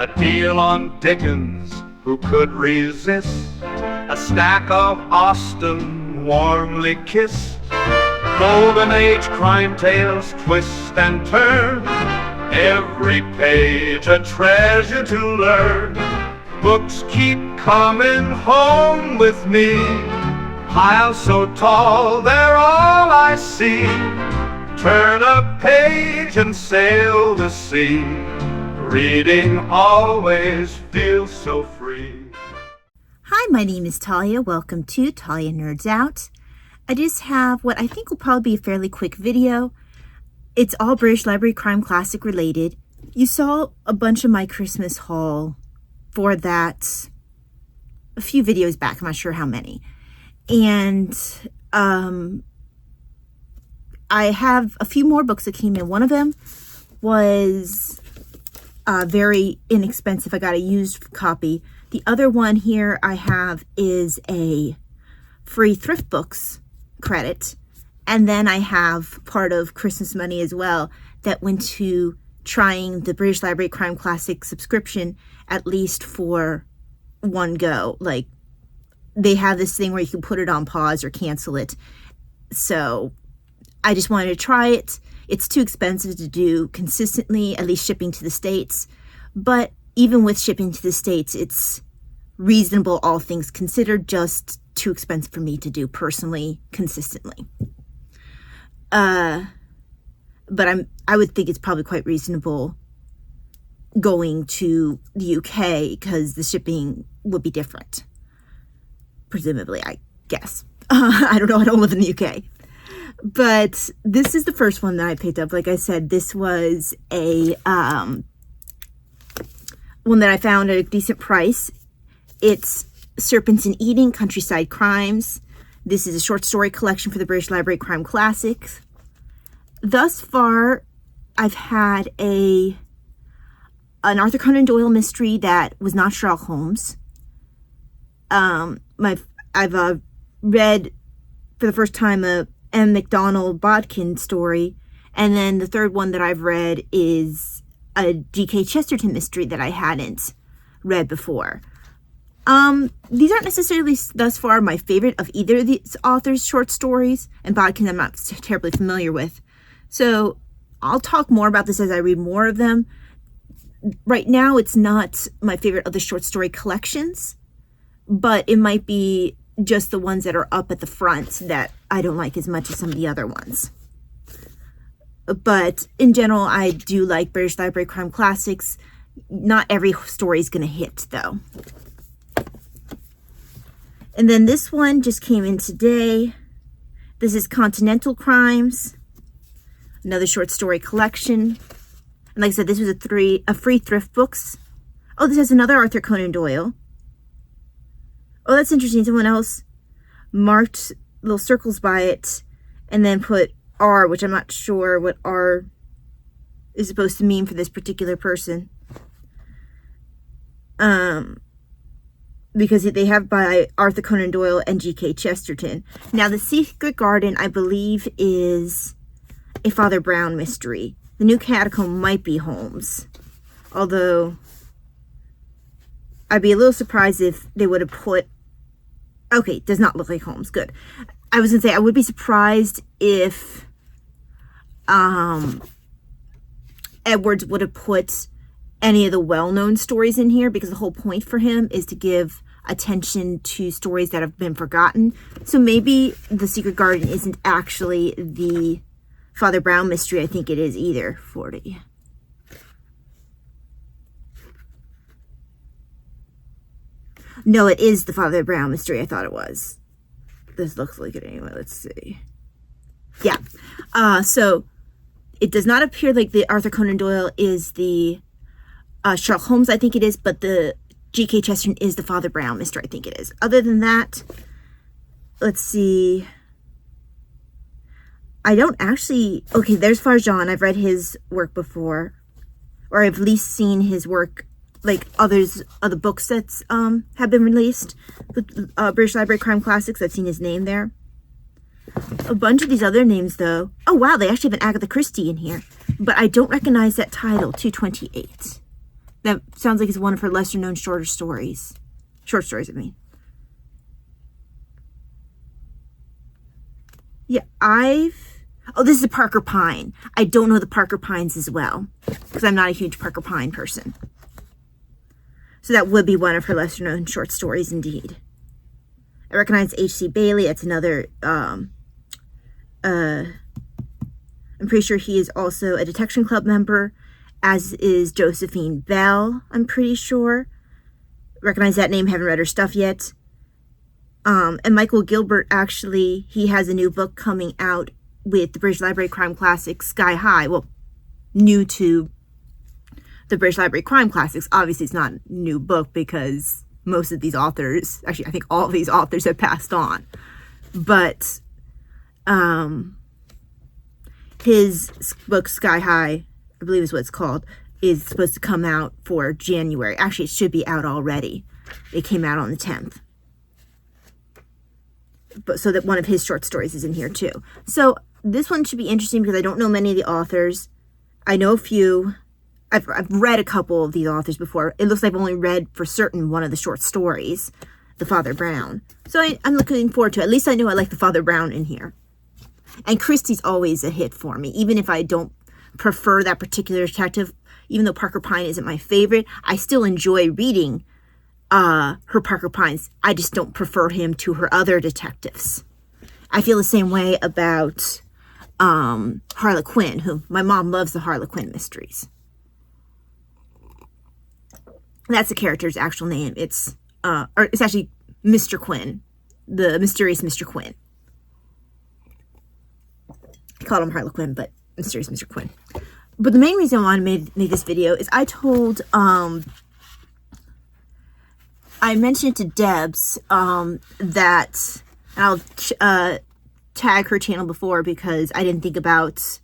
A deal on Dickens, who could resist? A stack of Austen, warmly kissed. Golden Age crime tales twist and turn, every page a treasure to learn. Books keep coming home with me, piles so tall they're all I see. Turn a page and sail the sea, reading always feels so free. Hi, my name is Talia. Welcome to Talia Nerds Out. I just have what I think will probably be a fairly quick video. It's all British Library Crime Classic related. You saw a bunch of my Christmas haul for that a few videos back. I'm not sure how many. And I have a few more books that came in. One of them was very inexpensive. I got a used copy. The other one here I have is a free thrift books credit. And then I have part of Christmas money as well that went to trying the British Library Crime Classic subscription at least for one go. Like, they have this thing where you can put it on pause or cancel it. So I just wanted to try it. It's too expensive to do consistently, at least shipping to the States. But even with shipping to the States, it's reasonable, all things considered, just too expensive for me to do personally, consistently. But I would think it's probably quite reasonable going to the UK because the shipping would be different. Presumably, I guess. I don't know, I don't live in the UK. But this is the first one that I picked up. Like I said, this was a one that I found at a decent price. It's Serpents in Eating, Countryside Crimes. This is a short story collection for the British Library Crime Classics. Thus far, I've had an Arthur Conan Doyle mystery that was not Sherlock Holmes. I've read for the first time a M. MacDonald Bodkin story, and then the third one that I've read is a G.K. Chesterton mystery that I hadn't read before. These aren't necessarily thus far my favorite of either of these authors' short stories, and Bodkin I'm not terribly familiar with. So I'll talk more about this as I read more of them. Right now, it's not my favorite of the short story collections, but it might be just the ones that are up at the front that I don't like as much as some of the other ones. But in general, I do like British Library Crime Classics. Not every story is going to hit, though. And then this one just came in today. This is Continental Crimes, another short story collection. And like I said, this was a free thrift books. Oh, this has another Arthur Conan Doyle. Oh, that's interesting. Someone else marked little circles by it and then put R, which I'm not sure what R is supposed to mean for this particular person. Because they have by Arthur Conan Doyle and G.K. Chesterton. Now, The Secret Garden, I believe, is a Father Brown mystery. The New Catacomb might be Holmes. Although, I'd be a little surprised if they would have put... Okay, it does not look like Holmes. Good. I was going to say, I would be surprised if Edwards would have put any of the well-known stories in here, because the whole point for him is to give attention to stories that have been forgotten. So maybe The Secret Garden isn't actually the Father Brown mystery. I think it is either. 40. No, it is the Father Brown mystery. I thought it was. This looks like it anyway. Let's see. Yeah. So it does not appear like the Arthur Conan Doyle is the Sherlock Holmes, I think it is, but the G.K. Chesterton is the Father Brown mystery, I think it is. Other than that, let's see. I don't actually... Okay, there's Farjan. I've read his work before. Or I've at least seen his work, like other books that have been released. The British Library Crime Classics, I've seen his name there. A bunch of these other names, though. Oh, wow, they actually have an Agatha Christie in here. But I don't recognize that title, 228. That sounds like it's one of her lesser known short stories. Short stories, I mean. Yeah, oh, this is a Parker Pine. I don't know the Parker Pines as well, because I'm not a huge Parker Pine person. So that would be one of her lesser known short stories indeed. I recognize H.C. Bailey. That's another, I'm pretty sure he is also a Detection Club member, as is Josephine Bell, I'm pretty sure. Recognize that name, haven't read her stuff yet. And Michael Gilbert, actually, he has a new book coming out with the British Library Crime Classics, Sky High. Well, new to the British Library Crime Classics. Obviously, it's not a new book because most of these authors, actually, I think all of these authors have passed on. But his book, Sky High, I believe is what it's called, is supposed to come out for January. Actually, it should be out already. It came out on the 10th. But so that one of his short stories is in here too. So this one should be interesting because I don't know many of the authors. I know a few. I've read a couple of these authors before. It looks like I've only read for certain one of the short stories, The Father Brown. So I'm looking forward to it. At least I know I like The Father Brown in here. And Christie's always a hit for me, even if I don't prefer that particular detective. Even though Parker Pine isn't my favorite, I still enjoy reading her Parker Pines. I just don't prefer him to her other detectives. I feel the same way about Harlequin, who my mom loves the Harlequin mysteries. That's the character's actual name. It's actually Mr. Quinn, the mysterious Mr. Quinn. I called him Harlequin, but mysterious Mr. Quinn. But the main reason I wanted to make this video is I told I mentioned to Debs that, and I'll tag her channel before because I didn't think about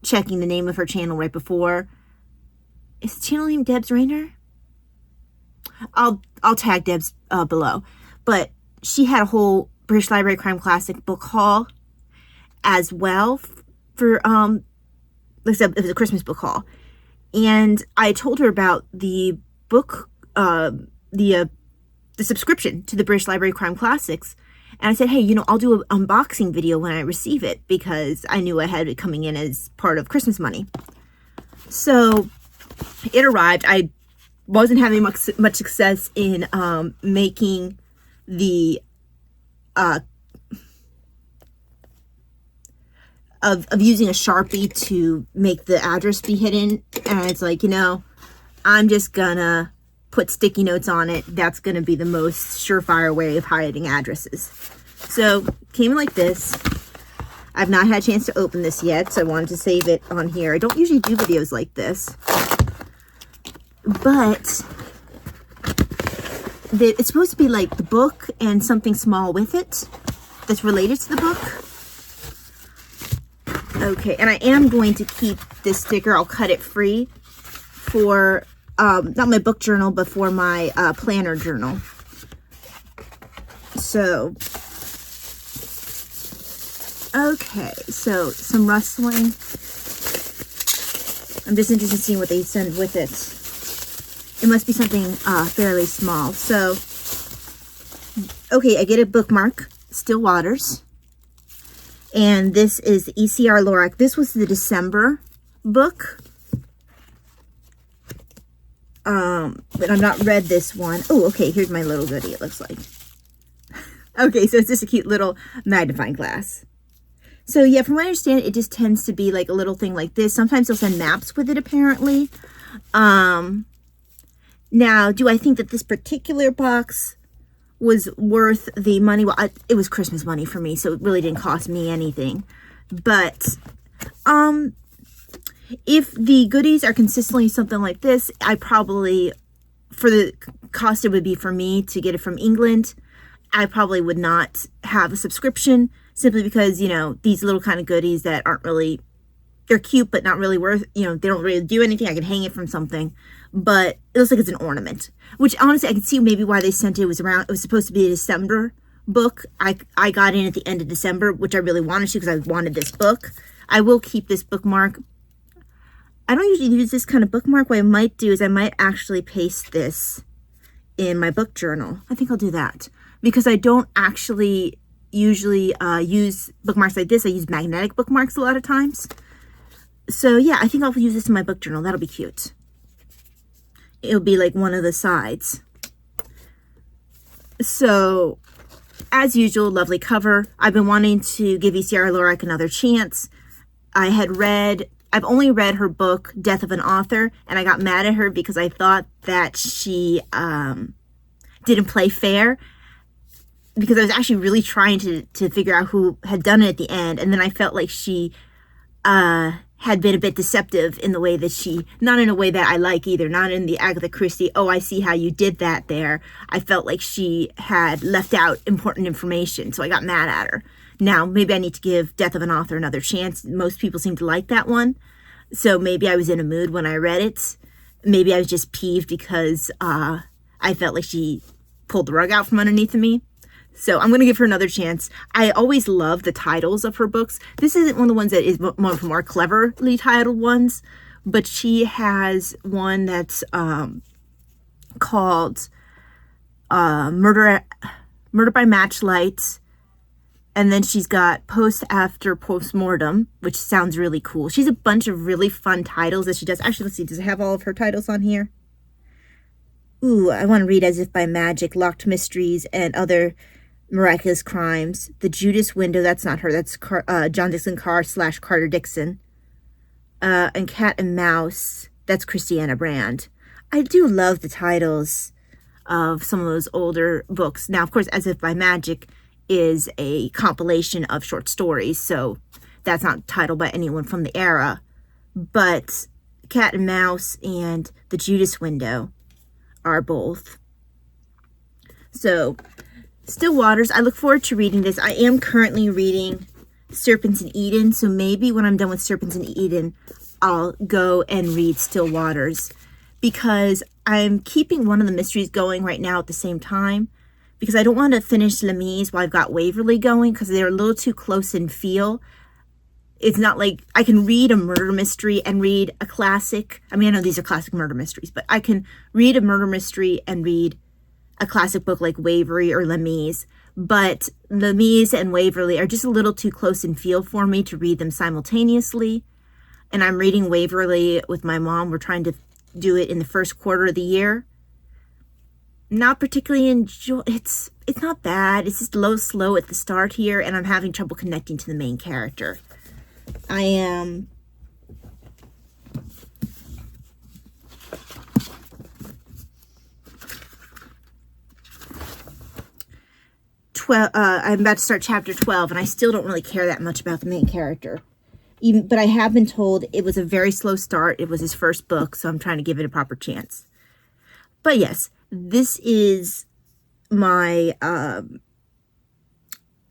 checking the name of her channel right before. Is the channel name Debs Rayner? I'll tag Debs below. But she had a whole British Library Crime Classic book haul as well for, like I said, it was a Christmas book haul. And I told her about the book, the subscription to the British Library Crime Classics. And I said, hey, you know, I'll do an unboxing video when I receive it because I knew I had it coming in as part of Christmas money. So it arrived. I wasn't having much success in making the of using a Sharpie to make the address be hidden. And it's like, you know, I'm just gonna put sticky notes on it. That's gonna be the most surefire way of hiding addresses. So came in like this. I've not had a chance to open this yet, so I wanted to save it on here. I don't usually do videos like this, but it's supposed to be like the book and something small with it that's related to the book. Okay, and I am going to keep this sticker. I'll cut it free for, not my book journal, but for my planner journal. So, okay, so some rustling. I'm just interested in seeing what they send with it. It must be something fairly small. So, okay, I get a bookmark, Still Waters. And this is the ECR Lorac. This was the December book. But I've not read this one. Oh, okay, here's my little goodie, it looks like. Okay, so it's just a cute little magnifying glass. So yeah, from what I understand, it just tends to be like a little thing like this. Sometimes they'll send maps with it, apparently. Now, do I think that this particular box was worth the money? Well, it was Christmas money for me, so it really didn't cost me anything. But if the goodies are consistently something like this, I probably, for the cost it would be for me to get it from England, I probably would not have a subscription, simply because, you know, these little kind of goodies that aren't really, they're cute but not really worth, you know, they don't really do anything. I could hang it from something, but it looks like it's an ornament, which honestly I can see maybe why they sent it. It was supposed to be a December book. I got in at the end of December, which I really wanted to because I wanted this book. I will keep this bookmark. I don't usually use this kind of bookmark. What I might do is I might actually paste this in my book journal. I think I'll do that because I don't actually usually use bookmarks like this. I use magnetic bookmarks a lot of times. So yeah, I think I'll use this in my book journal. That'll be cute. It'll be like one of the sides. So as usual, lovely cover. I've been wanting to give Sierra Lorac another chance. I've only read her book, Death of an Author, and I got mad at her because I thought that she didn't play fair, because I was actually really trying to figure out who had done it at the end, and then I felt like she had been a bit deceptive in the way that not in a way that I like either, not in the Agatha Christie, oh, I see how you did that there. I felt like she had left out important information, so I got mad at her. Now, maybe I need to give Death of an Author another chance. Most people seem to like that one, so maybe I was in a mood when I read it. Maybe I was just peeved because I felt like she pulled the rug out from underneath of me. So I'm going to give her another chance. I always love the titles of her books. This isn't one of the ones that is one of the more cleverly titled ones, but she has one that's called Murder by Matchlight. And then she's got Post After Postmortem, which sounds really cool. She's a bunch of really fun titles that she does. Actually, let's see. Does it have all of her titles on here? Ooh, I want to read As If by Magic, Locked Mysteries, and Other Miraculous Crimes. The Judas Window, that's not her. That's John Dixon Carr / Carter Dixon. And Cat and Mouse, that's Christiana Brand. I do love the titles of some of those older books. Now, of course, As If by Magic is a compilation of short stories, so that's not titled by anyone from the era. But Cat and Mouse and The Judas Window are both. So, Still Waters, I look forward to reading this. I am currently reading Serpents in Eden, so maybe when I'm done with Serpents in Eden, I'll go and read Still Waters, because I'm keeping one of the mysteries going right now at the same time, because I don't want to finish Lemise while I've got Waverly going, because they're a little too close in feel. It's not like I can read a murder mystery and read a classic. I mean, I know these are classic murder mysteries, but I can read a murder mystery and read a classic book like Waverly or Lemise. But Lemise and Waverly are just a little too close in feel for me to read them simultaneously. And I'm reading Waverly with my mom. We're trying to do it in the first quarter of the year. Not particularly it's not bad. It's just slow at the start here, and I'm having trouble connecting to the main character. I am I'm about to start chapter 12, and I still don't really care that much about the main character. But I have been told it was a very slow start. It was his first book, so I'm trying to give it a proper chance. But yes, this is my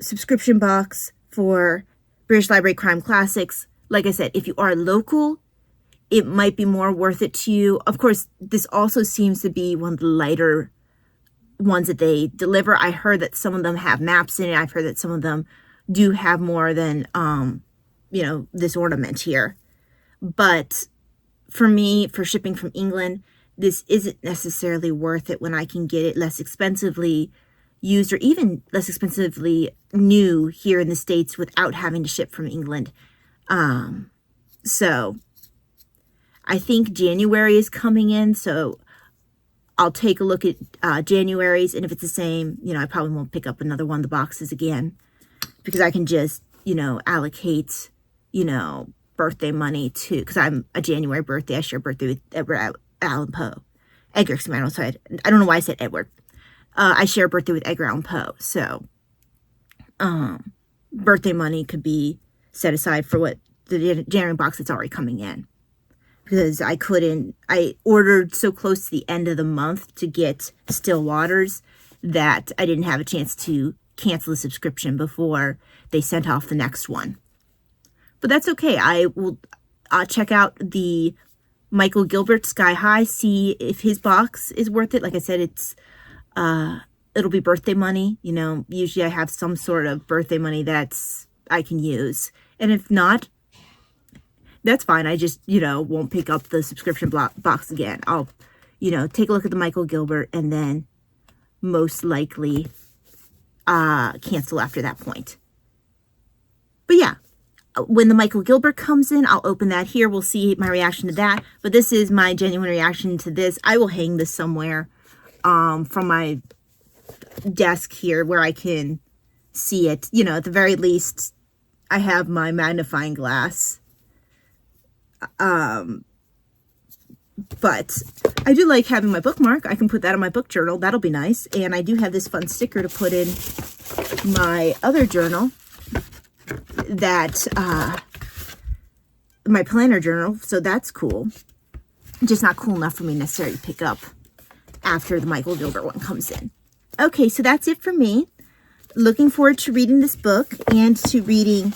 subscription box for British Library Crime Classics. Like I said, if you are local, it might be more worth it to you. Of course, this also seems to be one of the lighter ones that they deliver. I heard that some of them have maps in it. I've heard that some of them do have more than, this ornament here. But for me, for shipping from England, this isn't necessarily worth it when I can get it less expensively used or even less expensively new here in the States without having to ship from England. So I think January is coming in, so I'll take a look at January's, and if it's the same, I probably won't pick up another one of the boxes again, because I can just, allocate, birthday money to, because I'm a January birthday. I share a birthday with Edgar Allan Poe. Edgar, I don't know why I said Edward. I share a birthday with Edgar Allan Poe, so birthday money could be set aside for what the January box that's already coming in. Because I ordered so close to the end of the month to get Still Waters that I didn't have a chance to cancel the subscription before they sent off the next one. But that's okay. I'll check out the Michael Gilbert Sky High, see if his box is worth it. Like I said, it'll be birthday money. Usually I have some sort of birthday money that's I can use. And if not, that's fine. I just, won't pick up the subscription box again. I'll, take a look at the Michael Gilbert and then most likely cancel after that point. But yeah, when the Michael Gilbert comes in, I'll open that here. We'll see my reaction to that. But this is my genuine reaction to this. I will hang this somewhere from my desk here where I can see it. At the very least, I have my magnifying glass. But I do like having my bookmark. I can put that in my book journal. That'll be nice. And I do have this fun sticker to put in my other journal, that my planner journal. So that's cool. Just not cool enough for me necessarily to pick up after the Michael Gilbert one comes in. Okay, so that's it for me. Looking forward to reading this book and to reading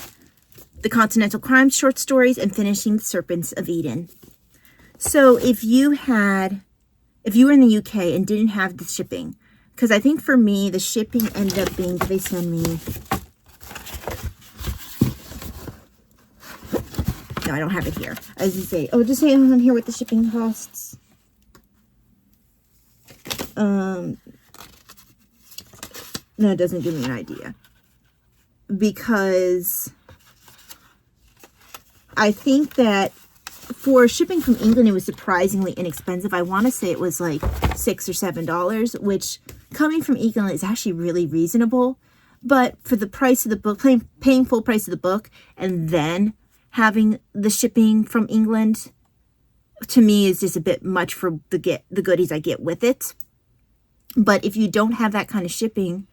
the Continental Crime short stories and finishing The Serpents of Eden. So if you were in the UK and didn't have the shipping, because I think for me, the shipping ended up being, did they send me? No, I don't have it here. I was going to say, just say on here what the shipping costs. No, it doesn't give me an idea. Because I think that for shipping from England, it was surprisingly inexpensive. I want to say it was like $6 or $7, which coming from England is actually really reasonable. But for the price of the book, paying full price of the book and then having the shipping from England, to me, is just a bit much for the goodies I get with it. But if you don't have that kind of shipping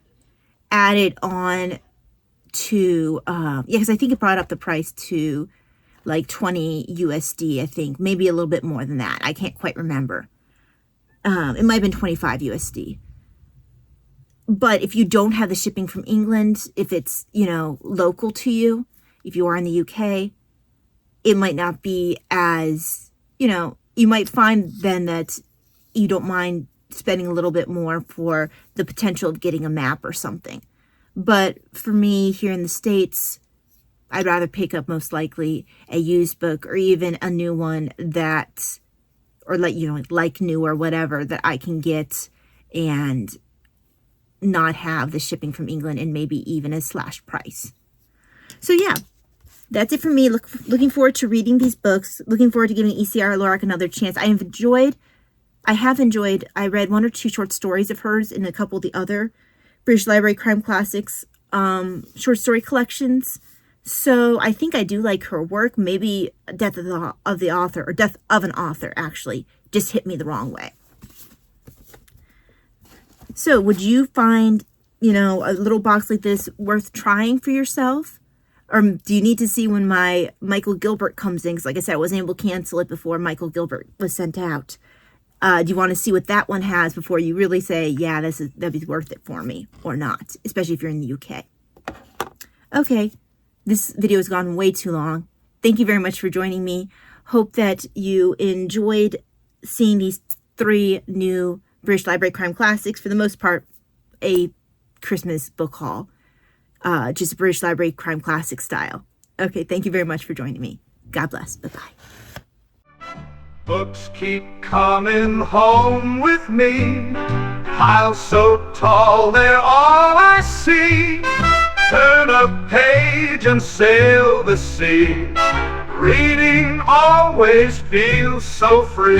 added on to, because I think it brought up the price to like 20 USD, I think, maybe a little bit more than that. I can't quite remember. It might have been 25 USD. But if you don't have the shipping from England, if it's, local to you, if you are in the UK, it might not be as, you might find then that you don't mind spending a little bit more for the potential of getting a map or something. But for me here in the States, I'd rather pick up most likely a used book or even a new one that, or like new or whatever, that I can get and not have the shipping from England and maybe even a slashed price. So yeah, that's it for me. Looking forward to reading these books. Looking forward to giving E.C.R. Lorac another chance. I read one or two short stories of hers in a couple of the other British Library Crime Classics short story collections. So I think I do like her work. Maybe Death of the Author, or Death of an Author, actually, just hit me the wrong way. So would you find, a little box like this worth trying for yourself? Or do you need to see when my Michael Gilbert comes in? Because like I said, I wasn't able to cancel it before Michael Gilbert was sent out. Do you want to see what that one has before you really say, yeah, that'd be worth it for me, or not, especially if you're in the UK? Okay. This video has gone way too long. Thank you very much for joining me. Hope that you enjoyed seeing these 3 new British Library Crime Classics. For the most part, a Christmas book haul. Just a British Library Crime Classic style. Okay, thank you very much for joining me. God bless. Bye-bye. Books keep coming home with me. Piles so tall, they're all I see. Turn a page and sail the sea. Reading always feels so free.